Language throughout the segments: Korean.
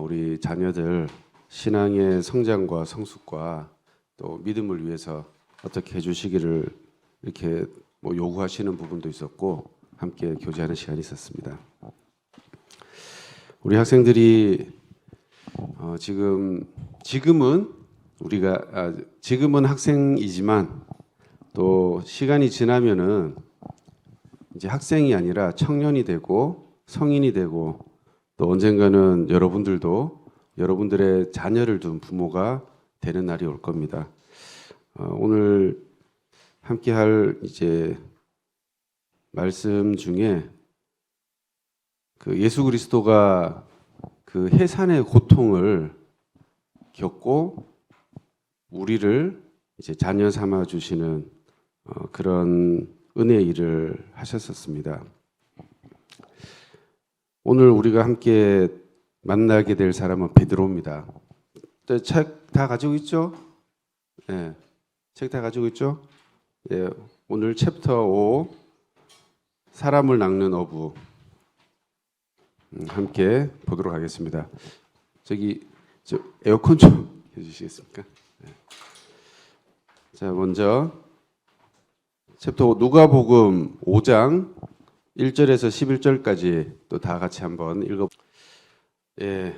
우리 자녀들 신앙의 성장과 성숙과 또 믿음을 위해서 어떻게 해주시기를 이렇게 요구하시는 부분도 있었고 함께 교제하는 시간이 있었습니다. 우리 학생들이 지금은 학생이지만 또 시간이 지나면은 이제 학생이 아니라 청년이 되고 성인이 되고 또 언젠가는 여러분들도 여러분들의 자녀를 둔 부모가 되는 날이 올 겁니다. 오늘 함께 할 이제 말씀 중에 그 예수 그리스도가 그 해산의 고통을 겪고 우리를 이제 자녀 삼아 주시는 그런 은혜의 일을 하셨었습니다. 오늘 우리가 함께 만나게 될 사람은 베드로입니다. 책 다 가지고 있죠? 네, 책 다 가지고 있죠? 네, 오늘 챕터 5 사람을 낚는 어부 함께 보도록 하겠습니다. 저 에어컨 좀 해주시겠습니까? 네. 자, 먼저 챕터 5 누가복음 5장 1절에서 11절까지 또 다 같이 한번 읽어. 예,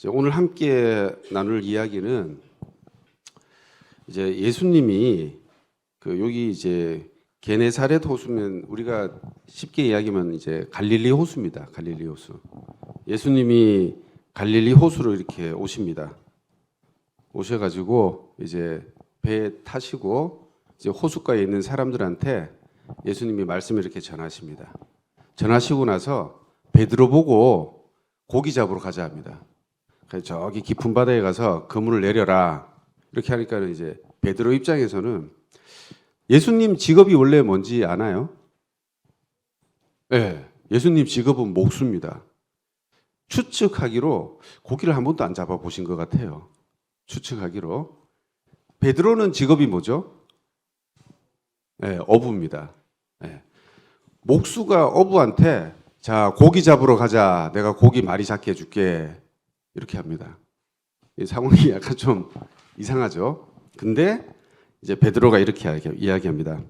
오늘 함께 나눌 이야기는 이제 예수님이 여기 이제 게네사렛 호수면 우리가 쉽게 이야기하면 이제 갈릴리 호수입니다. 갈릴리 호수. 예수님이 갈릴리 호수로 이렇게 오십니다. 오셔가지고 이제 배에 타시고 이제 호숫가에 있는 사람들한테 예수님이 말씀을 이렇게 전하십니다. 전하시고 나서 베드로 보고 고기 잡으러 가자 합니다. 그래서 저기 깊은 바다에 가서 그물을 내려라 이렇게 하니까 이제 베드로 입장에서는 예수님 직업이 원래 뭔지 아나요? 네, 예수님 직업은 목수입니다. 추측하기로 고기를 한 번도 안 잡아보신 것 같아요. 추측하기로. 베드로는 직업이 뭐죠? 네, 어부입니다. 네. 목수가 어부한테 자 고기 잡으러 가자. 내가 고기 많이 잡게 해줄게. 이렇게 합니다. 이 상황이 약간 좀 이상하죠. 근데 이제 베드로가 이렇게 이야기합니다.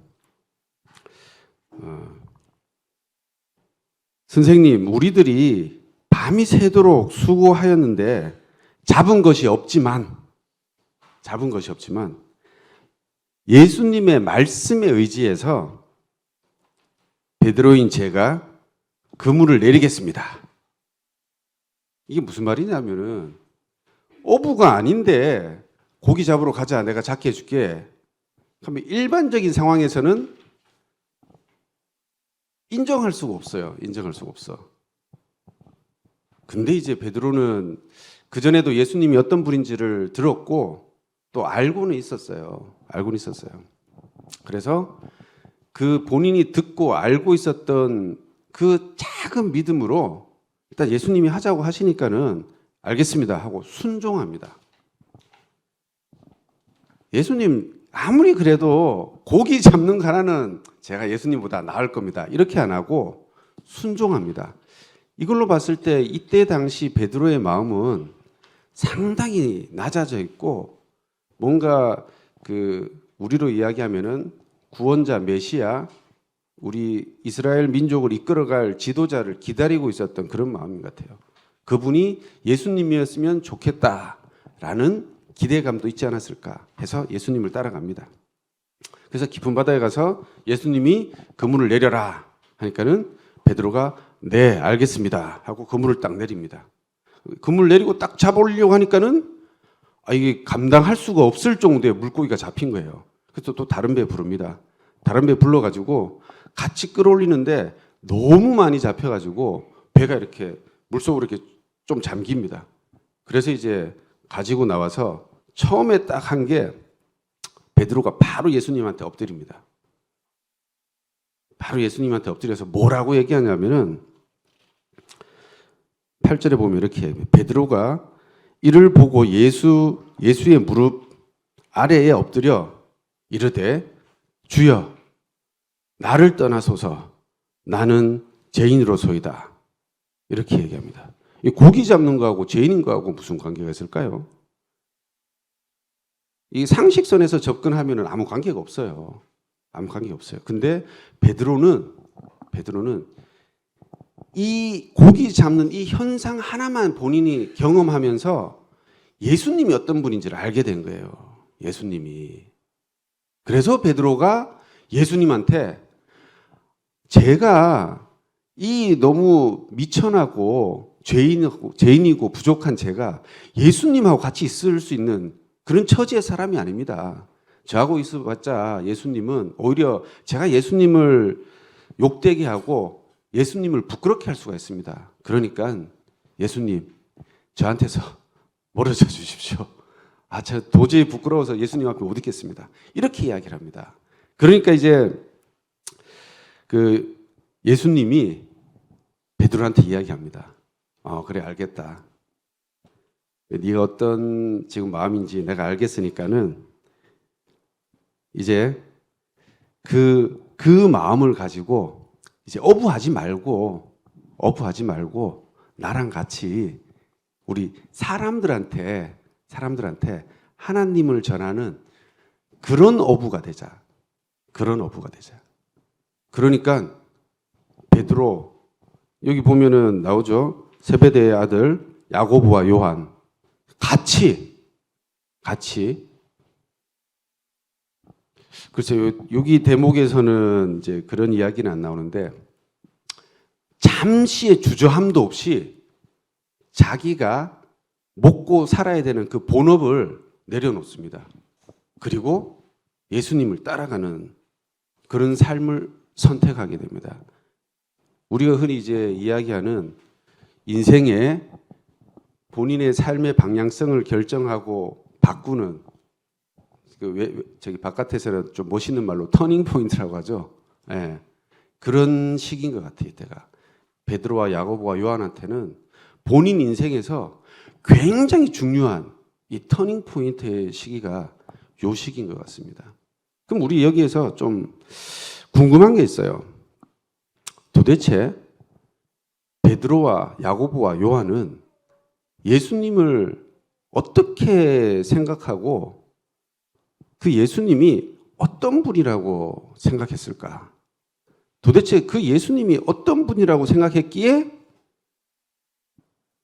선생님, 우리들이 밤이 새도록 수고하였는데 잡은 것이 없지만 예수님의 말씀에 의지해서 베드로인 제가 그물을 내리겠습니다. 이게 무슨 말이냐면은 어부가 아닌데 고기 잡으러 가자. 내가 잡게 해줄게. 그러면 일반적인 상황에서는 인정할 수가 없어요. 인정할 수가 없어. 근데 이제 베드로는 그전에도 예수님이 어떤 분인지를 들었고 또 알고는 있었어요. 그래서 그 본인이 듣고 알고 있었던 그 작은 믿음으로 일단 예수님이 하자고 하시니까는 알겠습니다 하고 순종합니다. 예수님 아무리 그래도 고기 잡는 거 하나는 제가 예수님보다 나을 겁니다. 이렇게 안 하고 순종합니다. 이걸로 봤을 때 이때 당시 베드로의 마음은 상당히 낮아져 있고 뭔가 우리로 이야기하면은 구원자 메시아 우리 이스라엘 민족을 이끌어갈 지도자를 기다리고 있었던 그런 마음 같아요. 그분이 예수님이었으면 좋겠다라는 기대감도 있지 않았을까 해서 예수님을 따라갑니다. 그래서 깊은 바다에 가서 예수님이 그물을 내려라 하니까는 베드로가 네 알겠습니다 하고 그물을 딱 내립니다. 그물 내리고 딱 잡으려고 하니까는 이게 감당할 수가 없을 정도의 물고기가 잡힌 거예요. 그래서 또 다른 배 부릅니다. 다른 배 불러가지고 같이 끌어올리는데 너무 많이 잡혀가지고 배가 이렇게 물속으로 이렇게 좀 잠깁니다. 그래서 이제 가지고 나와서 처음에 딱 한 게 베드로가 바로 예수님한테 엎드립니다. 바로 예수님한테 엎드려서 뭐라고 얘기하냐면은 8절에 보면 이렇게 해요. 베드로가 이를 보고 예수의 무릎 아래에 엎드려 이르되 주여 나를 떠나소서 나는 죄인으로소이다. 이렇게 얘기합니다. 이 고기 잡는 거하고 죄인인 거하고 무슨 관계가 있을까요? 이 상식선에서 접근하면 아무 관계가 없어요. 아무 관계가 없어요. 근데 베드로는 이 고기 잡는 이 현상 하나만 본인이 경험하면서 예수님이 어떤 분인지를 알게 된 거예요. 예수님이. 그래서 베드로가 예수님한테 제가 이 너무 미천하고 죄인이고 부족한 제가 예수님하고 같이 있을 수 있는 그런 처지의 사람이 아닙니다. 저하고 있어봤자 예수님은 오히려 제가 예수님을 욕되게 하고 예수님을 부끄럽게 할 수가 있습니다. 그러니까 예수님 저한테서 멀어져 주십시오. 저 도저히 부끄러워서 예수님 앞에 못 있겠습니다. 이렇게 이야기를 합니다. 그러니까 이제 그 예수님이 베드로한테 이야기합니다. 그래 알겠다. 네가 어떤 지금 마음인지 내가 알겠으니까는 이제 그 마음을 가지고 이제 어부하지 말고 나랑 같이 우리 사람들한테 하나님을 전하는 그런 어부가 되자. 그러니까 베드로 여기 보면은 나오죠. 세베대의 아들 야고보와 요한 같이 글쎄요. 여기 대목에서는 이제 그런 이야기는 안 나오는데 잠시의 주저함도 없이 자기가 먹고 살아야 되는 그 본업을 내려놓습니다. 그리고 예수님을 따라가는 그런 삶을 선택하게 됩니다. 우리가 흔히 이제 이야기하는 인생의 본인의 삶의 방향성을 결정하고 바꾸는 저기 바깥에서는 좀 멋있는 말로 터닝 포인트라고 하죠. 예. 그런 시기인 것 같아요. 이때가 베드로와 야고보와 요한한테는 본인 인생에서 굉장히 중요한 이 터닝 포인트의 시기가 요 시기인 것 같습니다. 그럼 우리 여기에서 좀 궁금한 게 있어요. 도대체 베드로와 야고보와 요한은 예수님을 어떻게 생각하고 그 예수님이 어떤 분이라고 생각했을까? 도대체 그 예수님이 어떤 분이라고 생각했기에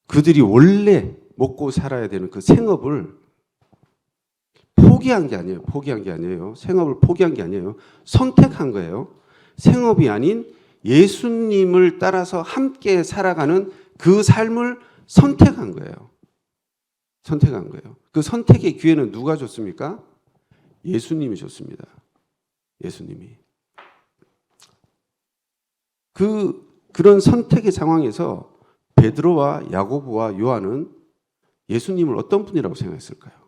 그들이 원래 먹고 살아야 되는 그 생업을 포기한 게 아니에요. 생업을 포기한 게 아니에요. 선택한 거예요. 생업이 아닌 예수님을 따라서 함께 살아가는 그 삶을 선택한 거예요. 그 선택의 기회는 누가 줬습니까? 예수님이 줬습니다. 예수님이. 그런 선택의 상황에서 베드로와 야고보와 요한은 예수님을 어떤 분이라고 생각했을까요?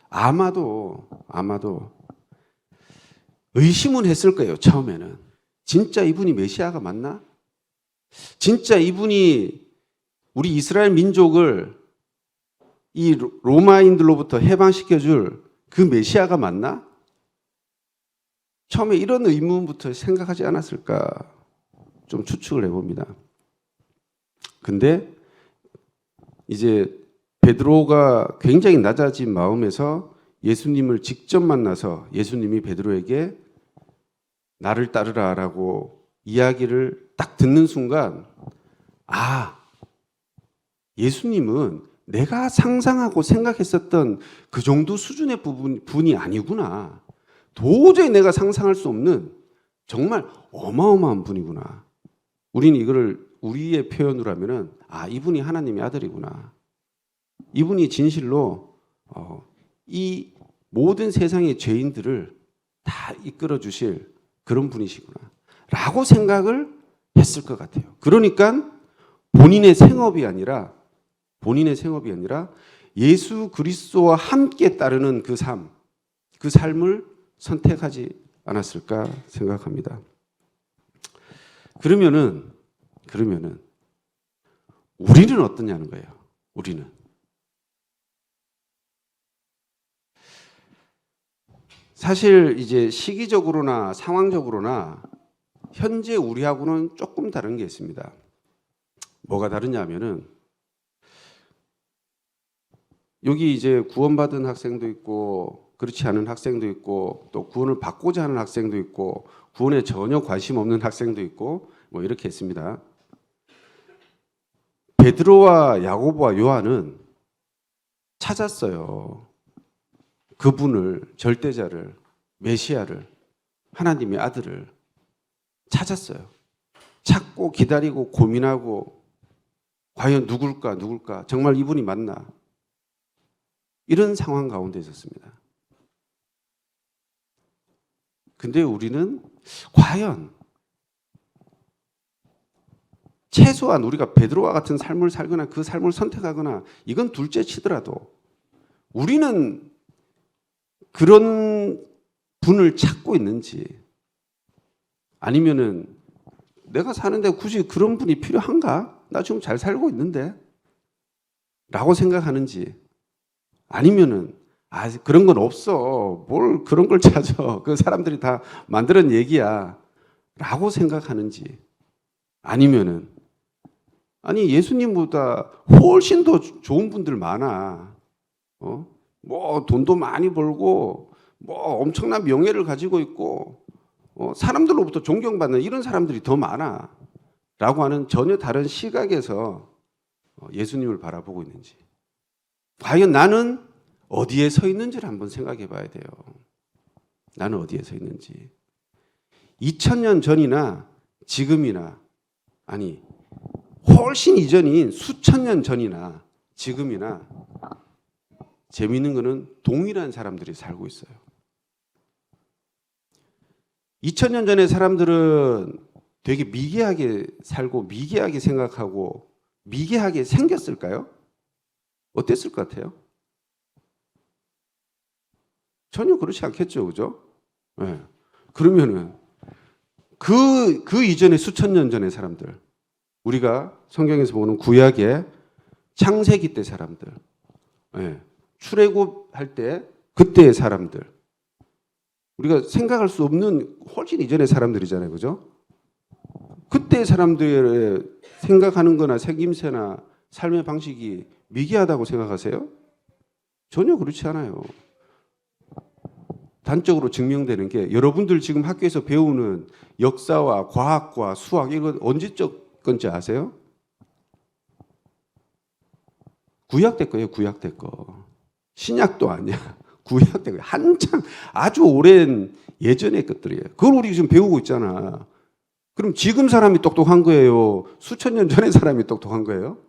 아마도 의심은 했을 거예요. 처음에는. 진짜 이분이 메시아가 맞나? 진짜 이분이 우리 이스라엘 민족을 이 로마인들로부터 해방시켜줄 그 메시아가 맞나? 처음에 이런 의문부터 생각하지 않았을까 좀 추측을 해봅니다. 근데 이제 베드로가 굉장히 낮아진 마음에서 예수님을 직접 만나서 예수님이 베드로에게 나를 따르라라고 이야기를 딱 듣는 순간 예수님은 내가 상상하고 생각했었던 그 정도 수준의 분이 아니구나. 도저히 내가 상상할 수 없는 정말 어마어마한 분이구나. 우리는 이거를 우리의 표현으로 하면은 이분이 하나님의 아들이구나. 이분이 진실로 이 모든 세상의 죄인들을 다 이끌어 주실 그런 분이시구나 라고 생각을 했을 것 같아요. 그러니까 본인의 생업이 아니라 예수 그리스도와 함께 따르는 그 삶을 선택하지 않았을까 생각합니다. 그러면은 우리는 어떠냐는 거예요. 우리는 사실 이제 시기적으로나 상황적으로나 현재 우리하고는 조금 다른 게 있습니다. 뭐가 다르냐면은 여기 이제 구원받은 학생도 있고 그렇지 않은 학생도 있고 또 구원을 받고자 하는 학생도 있고 구원에 전혀 관심 없는 학생도 있고 뭐 이렇게 했습니다. 베드로와 야고보와 요한은 찾았어요. 그분을, 절대자를, 메시아를, 하나님의 아들을 찾았어요. 찾고 기다리고 고민하고 과연 누굴까? 정말 이분이 맞나? 이런 상황 가운데 있었습니다. 근데 우리는 과연 최소한 우리가 베드로와 같은 삶을 살거나 그 삶을 선택하거나 이건 둘째 치더라도 우리는 그런 분을 찾고 있는지 아니면은 내가 사는데 굳이 그런 분이 필요한가? 나 지금 잘 살고 있는데 라고 생각하는지 아니면은 그런 건 없어. 뭘 그런 걸 찾아. 그 사람들이 다 만드는 얘기야. 라고 생각하는지 아니면은 아니 예수님보다 훨씬 더 좋은 분들 많아. 뭐 돈도 많이 벌고 뭐 엄청난 명예를 가지고 있고 사람들로부터 존경받는 이런 사람들이 더 많아. 라고 하는 전혀 다른 시각에서 예수님을 바라보고 있는지 과연 나는 어디에 서 있는지를 한번 생각해 봐야 돼요. 나는 어디에 서 있는지. 2000년 전이나 지금이나 아니 훨씬 이전인 수천 년 전이나 지금이나 재미있는 거는 동일한 사람들이 살고 있어요. 2000년 전의 사람들은 되게 미개하게 살고 미개하게 생각하고 미개하게 생겼을까요? 어땠을 것 같아요? 전혀 그렇지 않겠죠, 그죠? 네. 그러면은 그 이전에 수천 년 전의 사람들, 우리가 성경에서 보는 구약의 창세기 때 사람들, 네. 출애굽할 때 그때의 사람들, 우리가 생각할 수 없는 훨씬 이전의 사람들이잖아요, 그죠? 그때의 사람들의 생각하는 거나 생김새나 삶의 방식이 미개하다고 생각하세요? 전혀 그렇지 않아요. 단적으로 증명되는 게 여러분들 지금 학교에서 배우는 역사와 과학과 수학 이건 언제적 건지 아세요? 구약 때 거예요. 구약 때 거. 신약도 아니야. 구약 때 거. 한창 아주 오랜 예전의 것들이에요. 그걸 우리 지금 배우고 있잖아. 그럼 지금 사람이 똑똑한 거예요? 수천 년 전의 사람이 똑똑한 거예요?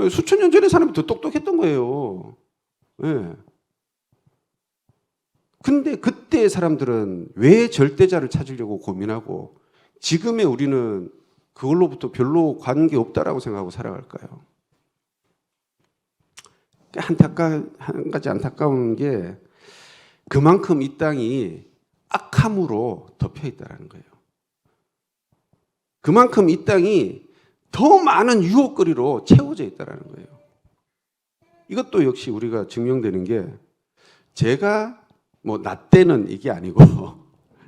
수천 년 전의 사람이 더 똑똑했던 거예요. 네. 근데 그때의 사람들은 왜 절대자를 찾으려고 고민하고 지금의 우리는 그걸로부터 별로 관계 없다라고 생각하고 살아갈까요? 한 가지 안타까운 게 그만큼 이 땅이 악함으로 덮여 있다는 거예요. 그만큼 이 땅이 더 많은 유혹거리로 채워져 있다는 거예요. 이것도 역시 우리가 증명되는 게 제가 뭐 나 때는 이게 아니고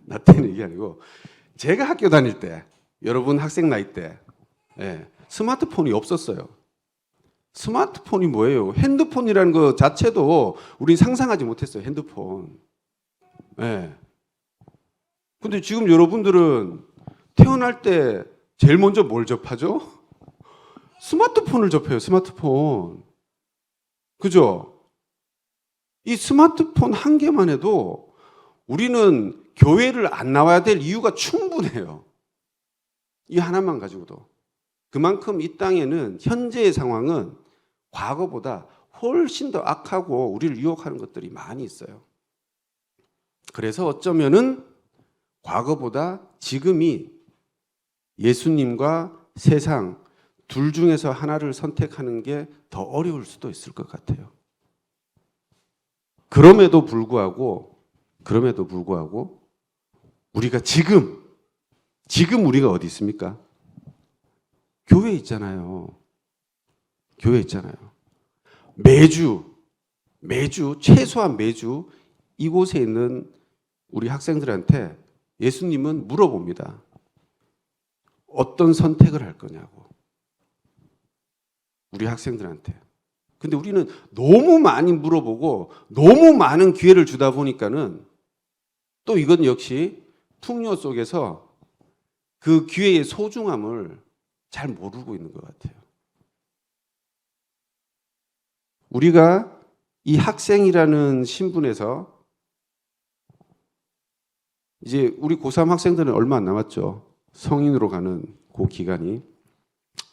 나 때는 이게 아니고 제가 학교 다닐 때 여러분 학생 나이 때 스마트폰이 없었어요. 스마트폰이 뭐예요? 핸드폰이라는 것 자체도 우리 상상하지 못했어요. 핸드폰. 근데 지금 여러분들은 태어날 때 제일 먼저 뭘 접하죠? 스마트폰을 접해요. 스마트폰. 그죠? 이 스마트폰 한 개만 해도 우리는 교회를 안 나와야 될 이유가 충분해요. 이 하나만 가지고도. 그만큼 이 땅에는 현재의 상황은 과거보다 훨씬 더 악하고 우리를 유혹하는 것들이 많이 있어요. 그래서 어쩌면은 과거보다 지금이 예수님과 세상 둘 중에서 하나를 선택하는 게 더 어려울 수도 있을 것 같아요. 그럼에도 불구하고 우리가 지금 우리가 어디 있습니까? 교회에 있잖아요. 교회에 있잖아요. 매주 최소한 매주 이곳에 있는 우리 학생들한테 예수님은 물어봅니다. 어떤 선택을 할 거냐고. 우리 학생들한테. 근데 우리는 너무 많이 물어보고 너무 많은 기회를 주다 보니까는 또 이건 역시 풍요 속에서 그 기회의 소중함을 잘 모르고 있는 것 같아요. 우리가 이 학생이라는 신분에서 이제 우리 고3 학생들은 얼마 안 남았죠. 성인으로 가는 그 기간이.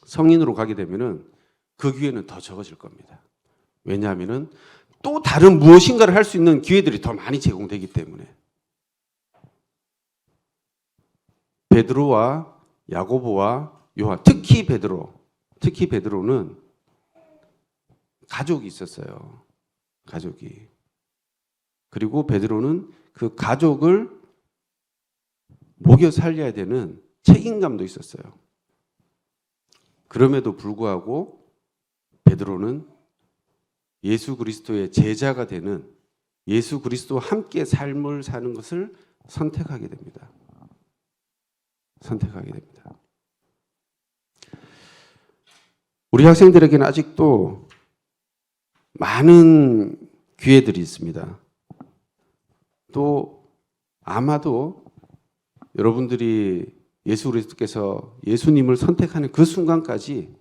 성인으로 가게 되면은 그 기회는 더 적어질 겁니다. 왜냐하면은 또 다른 무엇인가를 할 수 있는 기회들이 더 많이 제공되기 때문에. 베드로와 야고보와 요한, 특히 베드로는 가족이 있었어요. 가족이. 그리고 베드로는 그 가족을 먹여 살려야 되는 책임감도 있었어요. 그럼에도 불구하고 베드로는 예수 그리스도의 제자가 되는, 예수 그리스도와 함께 삶을 사는 것을 선택하게 됩니다. 선택하게 됩니다. 우리 학생들에게는 아직도 많은 기회들이 있습니다. 또 아마도 여러분들이 예수 그리스도께서 예수님을 선택하는 그 순간까지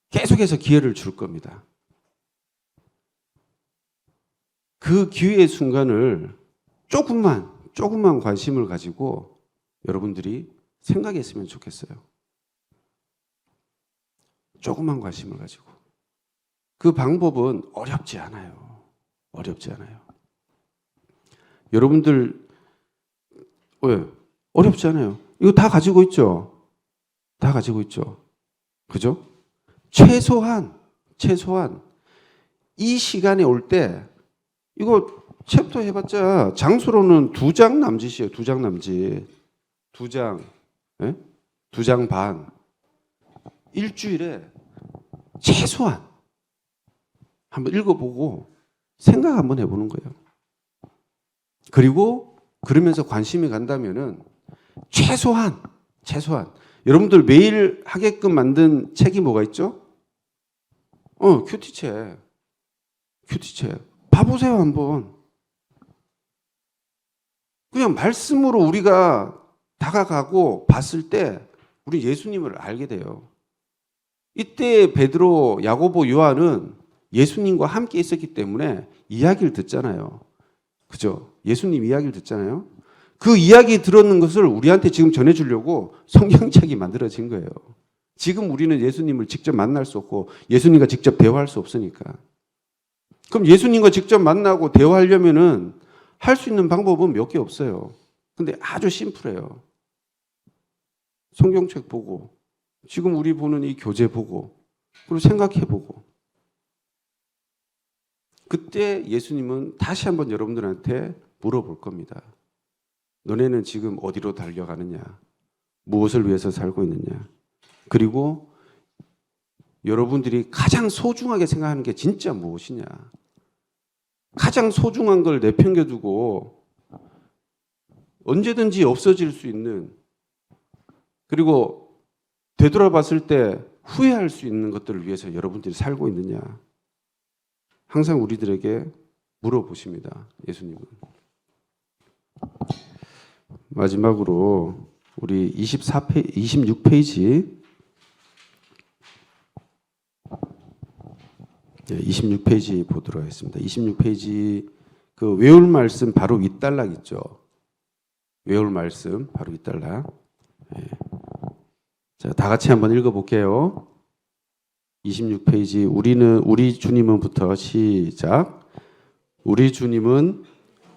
계속해서 기회를 줄 겁니다. 그 기회의 순간을 조금만 관심을 가지고 여러분들이 생각했으면 좋겠어요. 조금만 관심을 가지고. 그 방법은 어렵지 않아요. 어렵지 않아요. 여러분들 왜? 어렵지 않아요. 이거 다 가지고 있죠. 다 가지고 있죠. 그죠? 최소한 이 시간에 올 때 이거 챕터 해봤자 장수로는 2장 남짓이에요. 2장 남짓. 2장. 예? 2장 반. 일주일에 최소한 한번 읽어보고 생각 한번 해보는 거예요. 그리고 그러면서 관심이 간다면은 최소한 여러분들 매일 하게끔 만든 책이 뭐가 있죠? 큐티책. 봐보세요 한번. 그냥 말씀으로 우리가 다가가고 봤을 때 우리 예수님을 알게 돼요. 이때 베드로, 야고보, 요한은 예수님과 함께 있었기 때문에 이야기를 듣잖아요. 그죠? 예수님 이야기를 듣잖아요. 그 이야기 들었는 것을 우리한테 지금 전해주려고 성경책이 만들어진 거예요. 지금 우리는 예수님을 직접 만날 수 없고 예수님과 직접 대화할 수 없으니까. 그럼 예수님과 직접 만나고 대화하려면은 할 수 있는 방법은 몇 개 없어요. 근데 아주 심플해요. 성경책 보고, 지금 우리 보는 이 교재 보고, 그리고 생각해 보고. 그때 예수님은 다시 한번 여러분들한테 물어볼 겁니다. 너네는 지금 어디로 달려가느냐? 무엇을 위해서 살고 있느냐? 그리고 여러분들이 가장 소중하게 생각하는 게 진짜 무엇이냐? 가장 소중한 걸 내팽겨두고 언제든지 없어질 수 있는, 그리고 되돌아봤을 때 후회할 수 있는 것들을 위해서 여러분들이 살고 있느냐? 항상 우리들에게 물어보십니다. 예수님은. 마지막으로 우리 26페이지 26페이지 보도록 하겠습니다. 26페이지 그 외울 말씀 바로 윗단락 있죠. 외울 말씀 바로 윗단락. 네. 자, 다 같이 한번 읽어볼게요. 26페이지 우리 주님은부터 시작. 우리 주님은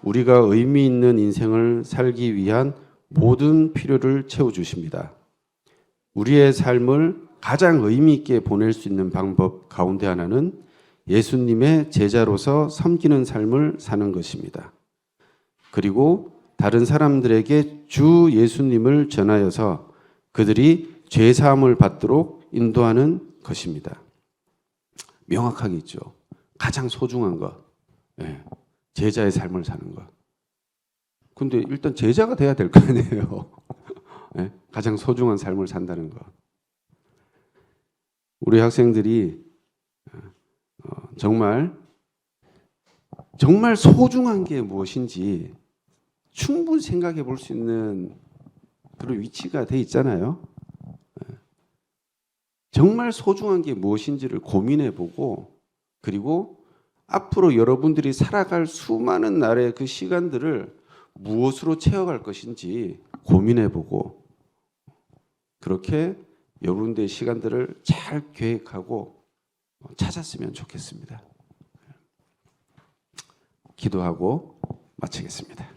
우리가 의미 있는 인생을 살기 위한 모든 필요를 채워주십니다. 우리의 삶을 가장 의미 있게 보낼 수 있는 방법 가운데 하나는 예수님의 제자로서 섬기는 삶을 사는 것입니다. 그리고 다른 사람들에게 주 예수님을 전하여서 그들이 죄사함을 받도록 인도하는 것입니다. 명확하게 있죠. 가장 소중한 것. 네. 제자의 삶을 사는 것. 근데 일단 제자가 돼야 될 거 아니에요. 예? 가장 소중한 삶을 산다는 것. 우리 학생들이 정말 소중한 게 무엇인지 충분히 생각해 볼 수 있는 그런 위치가 돼 있잖아요. 정말 소중한 게 무엇인지를 고민해 보고, 그리고 앞으로 여러분들이 살아갈 수많은 날의 그 시간들을 무엇으로 채워갈 것인지 고민해 보고, 그렇게 여러분들의 시간들을 잘 계획하고 찾았으면 좋겠습니다. 기도하고 마치겠습니다.